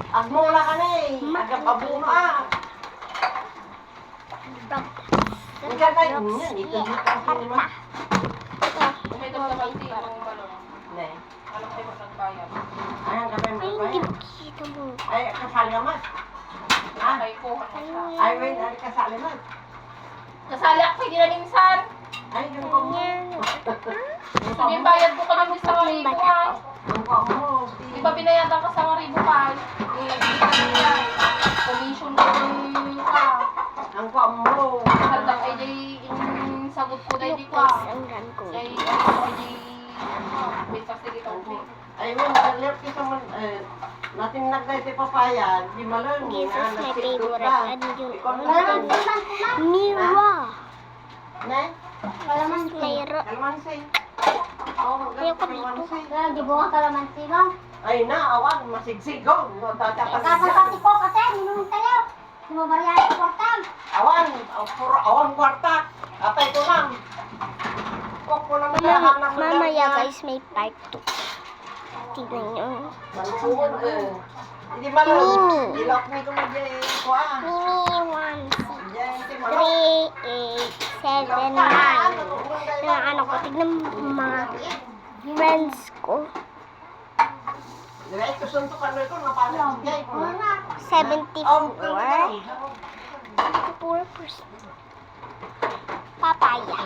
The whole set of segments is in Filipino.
Agmula ka na eh. Agapabuna ah. Ang ganda yun yan. Ito dito ang sinima. May dagdaganti ang balon. Ne. Alam kayo magbayad. Ayan kami Ay, may hindi bayan. makikita mo. Ay, kasali ka man. Ah, Ay, kuha mo siya. ay, wait, ay, kasali man. Nasali ako, hindi na ni Misan. Ay, yung ko mo. Sabi yung bayad ko kami sa mga ribo ha. Yung ko mo. Di ba binayadan ka sa mga ribo pa? Commission ko yung ka. Ang ko mo. Haldang ay di yung sagot ko dahil di Look ka. guys, ang gan ko. Ay, ay di... Wait, kasi kita ko. Ay, mo, nalip kita man, natin nagday ti papaya, di malang. This is my favorite. Ano yun? Ikaw na. Mira. Ne? This is Mayro. Kalamansi. Oo, Ayoko dito. kalamansi. Di buka kalamansi bang? Ay na, awan, masigsigaw. Kakasati ko kasi, minum tayo. Sumabariyan ko kwartang. Awan, puro awan kwarta. Atay ko lang. Kok ko lang nahanap mo. Mamaya guys, may part 2. Tignan nyo. Mansuon Hindi malang. Mimi. Ilok ni ko mag-jay ko ah. Mimi, 1, Diyan, ti 6, malok. 3, 8, 7, 9. Yung ano ko, tignan mga friends ko. Diretso suntukan mo ito, napalag ko na. 74. 74%. Papaya.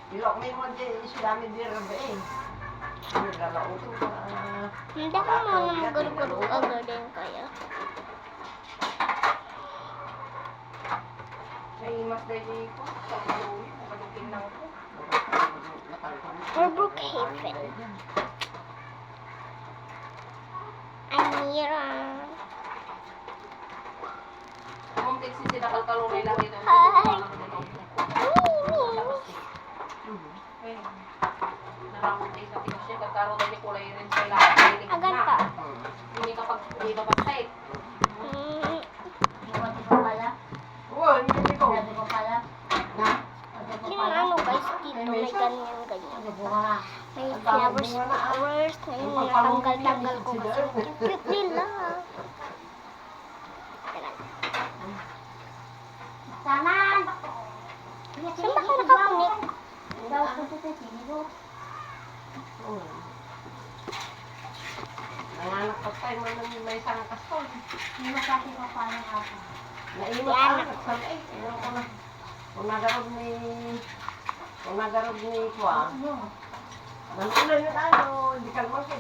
Ilok ni mo di isulami di rabe eh. Naglalao to. Hindi ko muna magulog-gulog agad din kaya. Ay, mas dahil ko. Sa ulo, nakalukin lang ko. Or Brookhaven. Amira. Kung tiksi sila kalkalunay lang ito. Hi. Naramot ay sa tigas niya. Kagkaroon na niya kulay rin sa lahat. Agad pa. Hindi ka pag-site. Mm, Di ko pala. Oo, hindi ko. Di ko pala. Na. yung ano guys, dito may ganyan-ganyan. Di ko na. May flowers, ngayon natanggal-tanggal ko kasi. Ang cute nila. Teka. Sanan! Saan ba ka nakakunik? Daw ko sa sinigo. Nanganak pa tayo man ng may isang kastol. Hindi mo kasi ko paano ako. Naimot Yan. ka, nagsali. Ayaw ko na. Kung nagarod ni Kwa, Ano? nantunan yun ano, hindi ka naman